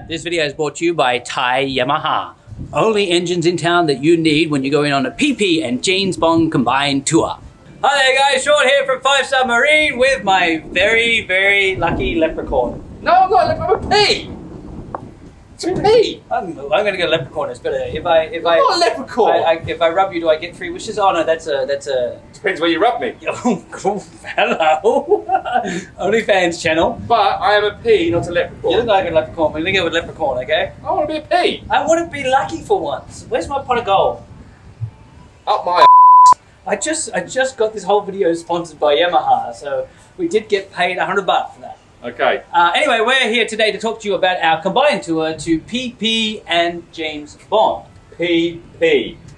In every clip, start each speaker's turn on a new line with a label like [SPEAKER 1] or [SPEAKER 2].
[SPEAKER 1] This video is brought to you by Thai Yamaha. Only engines in town that you need when you're going on a Phi Phi and James Bond combined tour. Hi there guys, Sean here from 5 Star Marine with my very, very lucky leprechaun.
[SPEAKER 2] No, I'm not. I'm a pea. It's a pea.
[SPEAKER 1] I'm gonna go leprechaun. It's better. If I
[SPEAKER 2] not a leprechaun.
[SPEAKER 1] if I rub you, do I get 3 wishes? Oh no, that's a.
[SPEAKER 2] Depends where you rub me.
[SPEAKER 1] Oh, cool. Hello. OnlyFans channel.
[SPEAKER 2] But I am a pea, not a leprechaun.
[SPEAKER 1] You look like a leprechaun. We're gonna go with leprechaun, okay?
[SPEAKER 2] I want to be a pea.
[SPEAKER 1] I want to be lucky for once. Where's my pot of gold?
[SPEAKER 2] Up my.
[SPEAKER 1] I just got this whole video sponsored by Yamaha, so we did get paid $100 for that.
[SPEAKER 2] Okay.
[SPEAKER 1] Anyway, we're here today to talk to you about our combined tour to Phi Phi and James Bond.
[SPEAKER 2] Pea.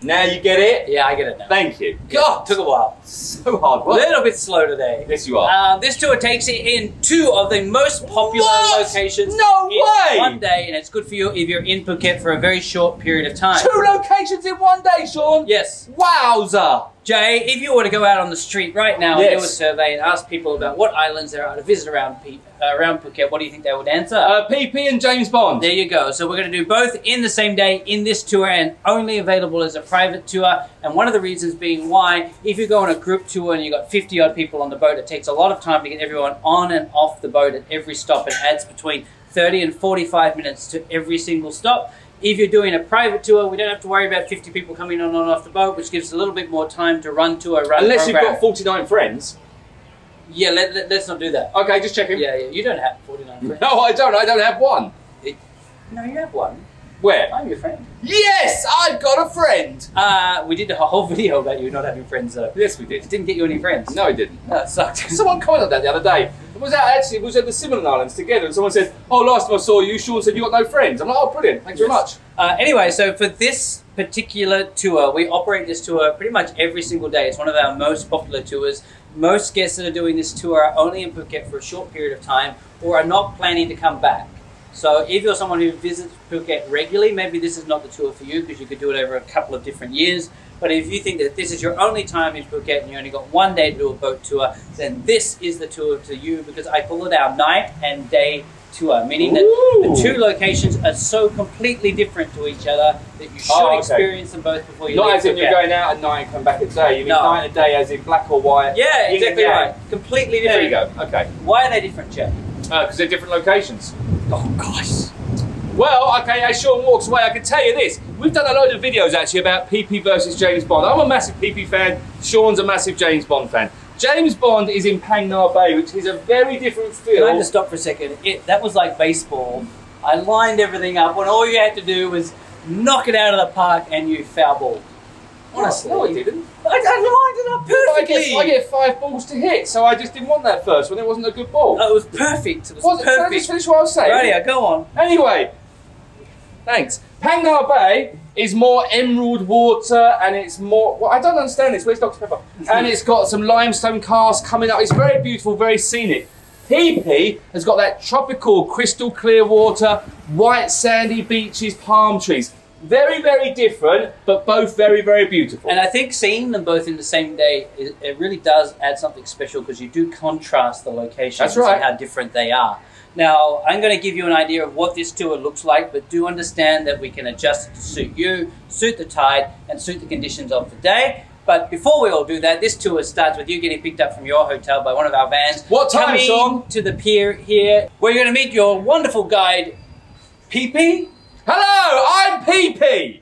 [SPEAKER 2] Now you get it?
[SPEAKER 1] Yeah, I get it now.
[SPEAKER 2] Thank you.
[SPEAKER 1] God, took a while.
[SPEAKER 2] So hard
[SPEAKER 1] A
[SPEAKER 2] work.
[SPEAKER 1] little bit slow today.
[SPEAKER 2] Yes, you are.
[SPEAKER 1] This tour takes it in 2 of the most popular locations
[SPEAKER 2] No
[SPEAKER 1] in
[SPEAKER 2] way!
[SPEAKER 1] one day, and it's good for you if you're in Phuket for a very short period of time.
[SPEAKER 2] 2 locations in one day, Sean?
[SPEAKER 1] Yes.
[SPEAKER 2] Wowza!
[SPEAKER 1] Jay, if you were to go out on the street right now and do a survey and ask people about what islands there are to visit around Phuket, what do you think they would answer?
[SPEAKER 2] Phi Phi and James Bond.
[SPEAKER 1] There you go. So we're going to do both in the same day in this tour and only available as a private tour. And one of the reasons being why, if you go on a group tour and you've got 50 odd people on the boat, it takes a lot of time to get everyone on and off the boat at every stop. It adds between 30 and 45 minutes to every single stop. If you're doing a private tour, we don't have to worry about 50 people coming on and off the boat, which gives us a little bit more time to run tour,
[SPEAKER 2] Unless
[SPEAKER 1] program.
[SPEAKER 2] you've got 49 friends.
[SPEAKER 1] Yeah, let's not do that.
[SPEAKER 2] Okay, just checking.
[SPEAKER 1] Yeah, you don't have 49 friends.
[SPEAKER 2] No, I don't. I don't have one.
[SPEAKER 1] No, you have one.
[SPEAKER 2] Where?
[SPEAKER 1] I'm your friend.
[SPEAKER 2] Yes, I've got a friend.
[SPEAKER 1] We did a whole video about you not having friends, though.
[SPEAKER 2] Yes, we did.
[SPEAKER 1] It didn't get you any friends.
[SPEAKER 2] No, it didn't.
[SPEAKER 1] No, it sucked.
[SPEAKER 2] Someone commented on that the other day. It was at the Simon Islands together, and someone said, "Oh, last time I saw you, Sean said you got no friends." I'm like, "Oh, brilliant! Thanks very much."
[SPEAKER 1] Anyway, so for this particular tour, we operate this tour pretty much every single day. It's one of our most popular tours. Most guests that are doing this tour are only in Phuket for a short period of time or are not planning to come back. So if you're someone who visits Phuket regularly, maybe this is not the tour for you because you could do it over a couple of different years. But if you think that this is your only time in Phuket and you only got 1 day to do a boat tour, then this is the tour to you because I call it our night and day tour, meaning that the 2 locations are so completely different to each other that you should experience them both before you leave.
[SPEAKER 2] Not as in
[SPEAKER 1] Phuket.
[SPEAKER 2] you're going out at night and come back at day. You mean night and day as in black or white?
[SPEAKER 1] Yeah, exactly right. Completely different.
[SPEAKER 2] There you go. Okay.
[SPEAKER 1] Why are they different, Jay?
[SPEAKER 2] Because they're different locations.
[SPEAKER 1] Oh, gosh.
[SPEAKER 2] Well, okay, as Sean walks away, I can tell you this. We've done a load of videos actually about Phi Phi versus James Bond. I'm a massive Phi Phi fan. Sean's a massive James Bond fan. James Bond is in Phang Bay, which is a very different feel.
[SPEAKER 1] Can I just stop for a second? That was like baseball. I lined everything up when all you had to do was knock it out of the park and you foul ball. Honestly.
[SPEAKER 2] No, I didn't.
[SPEAKER 1] I lined it up perfectly.
[SPEAKER 2] I get 5 balls to hit, so I just didn't want that first one. It wasn't a good ball.
[SPEAKER 1] Oh, it was perfect. It was perfect.
[SPEAKER 2] Can I just finish what I was saying?
[SPEAKER 1] Right, go on.
[SPEAKER 2] Anyway, thanks. Phang Bay is more emerald water and it's more... Well, I don't understand this. Where's Dr. Pepper? And it's got some limestone casts coming up. It's very beautiful, very scenic. Phi Phi has got that tropical, crystal clear water, white sandy beaches, palm trees. Very, very different, but both very, very beautiful.
[SPEAKER 1] And I think seeing them both in the same day, it really does add something special because you do contrast the locations.
[SPEAKER 2] That's right.
[SPEAKER 1] And how different they are. Now, I'm going to give you an idea of what this tour looks like, but do understand that we can adjust it to suit you, suit the tide, and suit the conditions of the day. But before we all do that, this tour starts with you getting picked up from your hotel by one of our vans.
[SPEAKER 2] What time,
[SPEAKER 1] coming
[SPEAKER 2] Sean?
[SPEAKER 1] To the pier here, where you're going to meet your wonderful guide, Phi Phi.
[SPEAKER 2] Hello, I'm Phi Phi.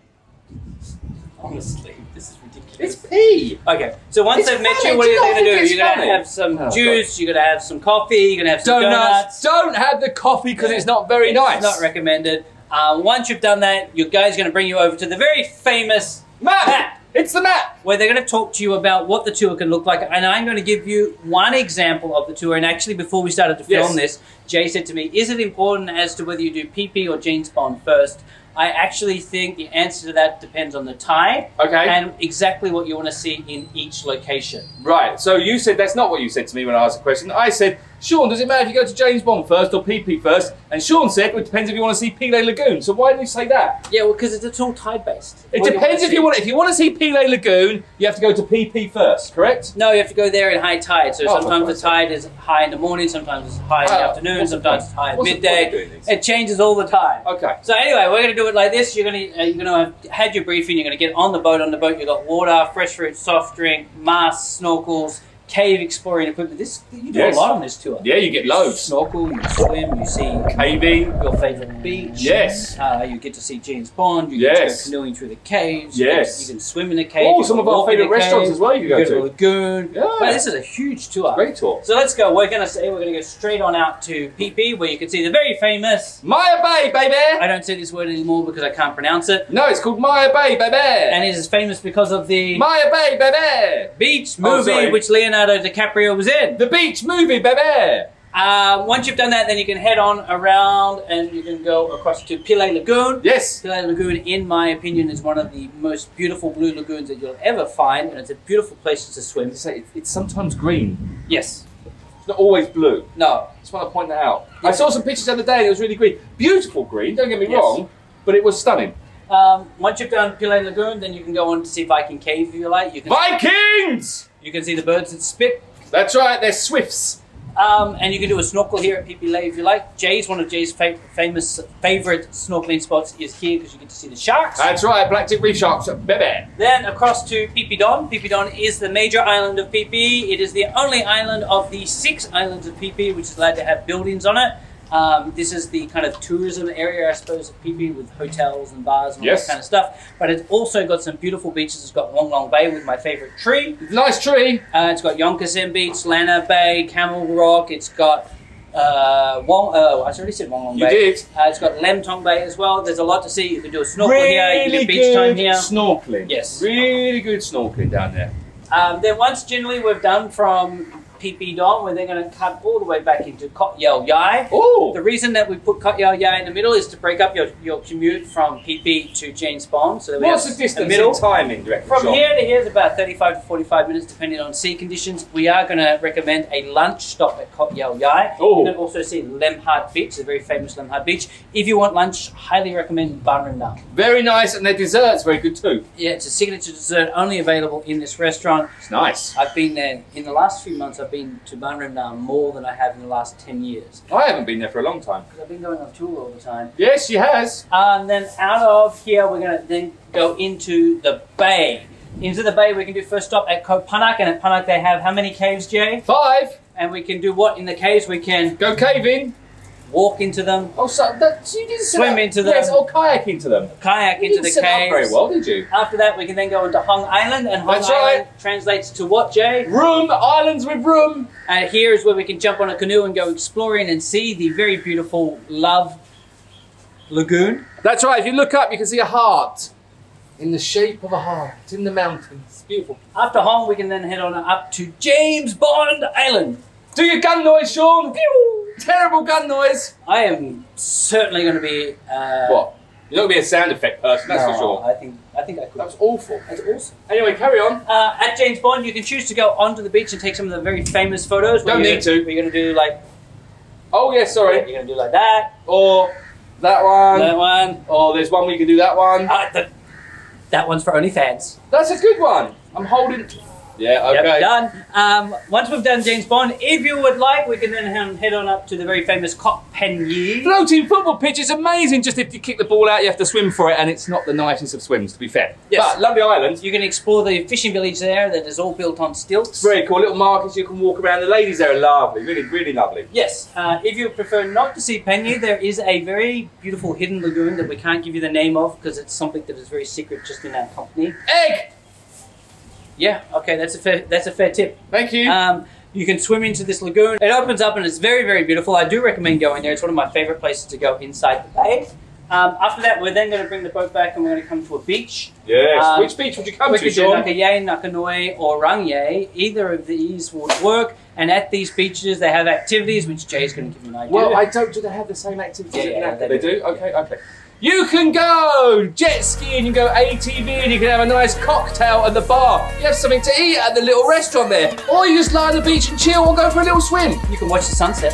[SPEAKER 1] Honestly, this is ridiculous.
[SPEAKER 2] It's P.
[SPEAKER 1] Okay, so once they've met you, what are you going to do? You're going to have some juice, you're going to have some coffee, you're going to have some donuts.
[SPEAKER 2] Don't have the coffee because it's not very nice.
[SPEAKER 1] It's not recommended. Once you've done that, your guy's going to bring you over to the very famous map.
[SPEAKER 2] It's the map.
[SPEAKER 1] Where they're going to talk to you about what the tour can look like. And I'm going to give you one example of the tour. And actually, before we started to film this, Jay said to me, is it important as to whether you do Phi Phi or James Bond first? I actually think the answer to that depends on the tide and exactly what you want to see in each location.
[SPEAKER 2] Right, so you said that's not what you said to me when I asked the question. I said, Sean, does it matter if you go to James Bond first or Phi Phi first? And Sean said, well, it depends if you want to see Pile Lagoon. So why did you say that?
[SPEAKER 1] Yeah, well, because it's all tide-based.
[SPEAKER 2] It depends if you want to see Pile Lagoon, you have to go to Phi Phi first, correct?
[SPEAKER 1] No, you have to go there in high tide. So sometimes the tide is high in the morning, sometimes it's high in the afternoon, sometimes it's high at midday. It changes all the time.
[SPEAKER 2] Okay.
[SPEAKER 1] So anyway, we're going to do it like this. You're going to have had your briefing. You're going to get on the boat. On the boat, you've got water, fresh fruit, soft drink, masks, snorkels, cave exploring equipment. You do a lot on this tour.
[SPEAKER 2] Yeah, you get loads.
[SPEAKER 1] Snorkel, you swim, you see
[SPEAKER 2] caving,
[SPEAKER 1] your favourite beach.
[SPEAKER 2] Yes.
[SPEAKER 1] You get to see James Bond. You get to go canoeing through the caves.
[SPEAKER 2] Yes.
[SPEAKER 1] You can swim in the cave.
[SPEAKER 2] Oh, some of our favourite restaurants as well you can go to.
[SPEAKER 1] The lagoon.
[SPEAKER 2] Yeah.
[SPEAKER 1] But this is a huge tour.
[SPEAKER 2] Great tour.
[SPEAKER 1] So let's go. We're going to go straight on out to Phi Phi, where you can see the very famous
[SPEAKER 2] Maya Bay, baby.
[SPEAKER 1] I don't say this word anymore because I can't pronounce it.
[SPEAKER 2] No, it's called Maya Bay, baby.
[SPEAKER 1] And it is famous because of the
[SPEAKER 2] Maya Bay, baby.
[SPEAKER 1] Beach movie, which Leonardo DiCaprio was in.
[SPEAKER 2] The beach movie, baby.
[SPEAKER 1] Once you've done that, then you can head on around and you can go across to Pile Lagoon.
[SPEAKER 2] Yes.
[SPEAKER 1] Pile Lagoon, in my opinion, is one of the most beautiful blue lagoons that you'll ever find, and it's a beautiful place to swim.
[SPEAKER 2] It's sometimes green.
[SPEAKER 1] Yes.
[SPEAKER 2] It's not always blue.
[SPEAKER 1] No.
[SPEAKER 2] Just want to point that out. Yeah. I saw some pictures the other day and it was really green. Beautiful green, don't get me wrong, but it was stunning.
[SPEAKER 1] Once you've done Pile Lagoon, then you can go on to see Viking Cave if you like.
[SPEAKER 2] Vikings!
[SPEAKER 1] You can see the birds that spit.
[SPEAKER 2] That's right, they're swifts.
[SPEAKER 1] And you can do a snorkel here at Phi Phi if you like. One of Jay's famous favourite snorkeling spots is here because you get to see the sharks.
[SPEAKER 2] That's right, black tip reef sharks, baby.
[SPEAKER 1] Then across to Phi Phi Don. Phi Phi Don is the major island of Phi Phi. It is the only island of the 6 islands of Phi Phi which is allowed to have buildings on it. This is the kind of tourism area, I suppose, of Phi Phi with hotels and bars and all that kind of stuff. But it's also got some beautiful beaches. It's got Wong Long Bay with my favourite tree.
[SPEAKER 2] Nice tree.
[SPEAKER 1] It's got Yonkasen Beach, Lana Bay, Camel Rock. It's got I already said Wong Long Bay.
[SPEAKER 2] You did.
[SPEAKER 1] It's got Lem Tong Bay as well. There's a lot to see. You can do a snorkel here. You can do beach time here.
[SPEAKER 2] Snorkeling.
[SPEAKER 1] Yes.
[SPEAKER 2] Really good snorkeling down there.
[SPEAKER 1] Then once generally we're done from Phi Phi Don, we're then going to cut all the way back into Kot Yao Yai.
[SPEAKER 2] Ooh.
[SPEAKER 1] The reason that we put Kot Yao Yai in the middle is to break up your commute from Phi Phi to James Bond. So that we
[SPEAKER 2] What's the distance
[SPEAKER 1] middle.
[SPEAKER 2] in timing, do you reckon,
[SPEAKER 1] From
[SPEAKER 2] Sean?
[SPEAKER 1] here to here is about 35 to 45 minutes depending on sea conditions. We are going to recommend a lunch stop at Kot Yao Yai.
[SPEAKER 2] Ooh.
[SPEAKER 1] You can also see Lemhat Beach, the very famous Lemhat Beach. If you want lunch, highly recommend Ban Rendang.
[SPEAKER 2] Very nice, and their dessert's very good too.
[SPEAKER 1] Yeah, it's a signature dessert only available in this restaurant.
[SPEAKER 2] It's nice.
[SPEAKER 1] I've been there, in the last few months, I've been to Ban Rendang more than I have in the last 10 years.
[SPEAKER 2] I haven't been there for a long time.
[SPEAKER 1] Because I've been going on tour all the time.
[SPEAKER 2] Yes, she has.
[SPEAKER 1] And then out of here, we're going to then go into the bay. Into the bay, we can do first stop at Koh Phanak, and at Phanak they have how many caves, Jay?
[SPEAKER 2] 5.
[SPEAKER 1] And we can do what in the caves? We can
[SPEAKER 2] go caving,
[SPEAKER 1] walk into them.
[SPEAKER 2] Oh, so you didn't
[SPEAKER 1] swim into them.
[SPEAKER 2] Yes, or kayak into them.
[SPEAKER 1] Kayak into the caves.
[SPEAKER 2] Very well, did you?
[SPEAKER 1] After that, we can then go into Hong Island, and Hong Island translates to what, Jay?
[SPEAKER 2] Room, islands with room.
[SPEAKER 1] And here is where we can jump on a canoe and go exploring and see the very beautiful Love Lagoon.
[SPEAKER 2] That's right. If you look up, you can see a heart in the shape of a heart in the mountains. It's beautiful.
[SPEAKER 1] After Hong, we can then head on up to James Bond Island.
[SPEAKER 2] Do your gun noise, Sean. Pew! Terrible gun noise.
[SPEAKER 1] I am certainly going to be.
[SPEAKER 2] What? You're not going to be a sound effect person, that's for sure.
[SPEAKER 1] I think I could.
[SPEAKER 2] That was awful.
[SPEAKER 1] That's awesome.
[SPEAKER 2] Anyway, carry on.
[SPEAKER 1] At James Bond, you can choose to go onto the beach and take some of the very famous photos.
[SPEAKER 2] Don't need to.
[SPEAKER 1] We're going to do like.
[SPEAKER 2] Oh yeah, sorry.
[SPEAKER 1] You're going to do like that,
[SPEAKER 2] or that one.
[SPEAKER 1] That one.
[SPEAKER 2] Or there's one where you can do that one.
[SPEAKER 1] That one's for only fans.
[SPEAKER 2] That's a good one. I'm holding. Yeah, okay.
[SPEAKER 1] Yep, done. Once we've done James Bond, if you would like, we can then head on up to the very famous Koh Pen Yi.
[SPEAKER 2] Floating football pitch is amazing. Just if you kick the ball out, you have to swim for it, and it's not the nicest of swims, to be fair.
[SPEAKER 1] Yes.
[SPEAKER 2] But lovely island.
[SPEAKER 1] You can explore the fishing village there that is all built on stilts.
[SPEAKER 2] Very cool. Little markets you can walk around. The ladies there are lovely. Really, really lovely.
[SPEAKER 1] Yes. If you prefer not to see Pen Yi, there is a very beautiful hidden lagoon that we can't give you the name of because it's something that is very secret just in our company.
[SPEAKER 2] Egg!
[SPEAKER 1] Yeah, okay, that's a fair tip.
[SPEAKER 2] Thank you.
[SPEAKER 1] You can swim into this lagoon. It opens up and it's very, very beautiful. I do recommend going there. It's one of my favourite places to go inside the bay. After that, we're then going to bring the boat back and we're going to come to a beach.
[SPEAKER 2] Yes. Which beach would you come to, Sean?
[SPEAKER 1] We could do Nakaye, Nakanoi, or Rangye. Either of these would work. And at these beaches, they have activities, which Jay's going to give you an idea.
[SPEAKER 2] Well, I don't. Do they have the same activities?
[SPEAKER 1] Yeah,
[SPEAKER 2] they do. Okay, okay. You can go jet skiing, you can go ATV, and you can have a nice cocktail at the bar. You have something to eat at the little restaurant there. Or you just lie on the beach and chill or go for a little swim.
[SPEAKER 1] You can watch the sunset.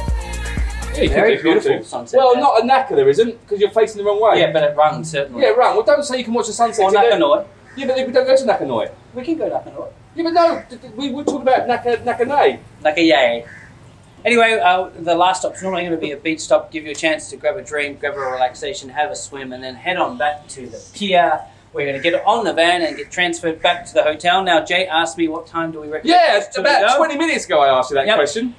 [SPEAKER 2] Yeah, you
[SPEAKER 1] Very
[SPEAKER 2] can do if you
[SPEAKER 1] beautiful
[SPEAKER 2] want to.
[SPEAKER 1] sunset.
[SPEAKER 2] Well,
[SPEAKER 1] there.
[SPEAKER 2] not a Naka there isn't, because you're facing the wrong way.
[SPEAKER 1] Yeah, but at Rung, certainly.
[SPEAKER 2] Yeah, right. Well, don't say you can watch the sunset.
[SPEAKER 1] Or Nakanoi.
[SPEAKER 2] Yeah, but we don't go to Nakanoi.
[SPEAKER 1] We can go to Nakanoi.
[SPEAKER 2] Yeah, but no, we were talking about Nakanai.
[SPEAKER 1] Nakayay. Anyway, the last stop's normally going to be a beach stop, give you a chance to grab a drink, grab a relaxation, have a swim, and then head on back to the pier. We're going to get on the van and get transferred back to the hotel. Now, Jay asked me what time do we recommend.
[SPEAKER 2] Yeah, about 20 minutes ago I asked you that question.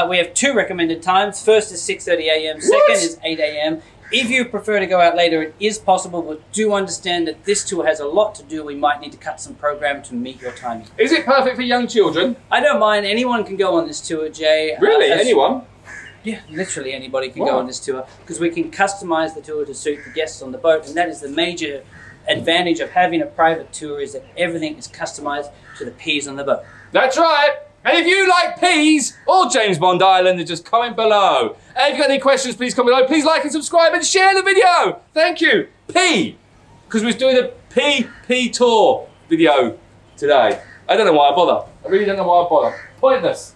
[SPEAKER 1] We have 2 recommended times. First is 6:30 a.m. Second is 8 a.m. If you prefer to go out later, it is possible, but do understand that this tour has a lot to do. We might need to cut some program to meet your timing.
[SPEAKER 2] Is it perfect for young children?
[SPEAKER 1] I don't mind. Anyone can go on this tour, Jay.
[SPEAKER 2] Really? Anyone?
[SPEAKER 1] Yeah, literally anybody can go on this tour because we can customize the tour to suit the guests on the boat, and that is the major advantage of having a private tour is that everything is customized to the peas on the boat.
[SPEAKER 2] That's right. And if you like peas or James Bond Island, then just comment below. And if you've got any questions, please comment below. Please like and subscribe and share the video. Thank you. P. Because we're doing a PP tour video today. I don't know why I bother. I really don't know why I bother. Pointless.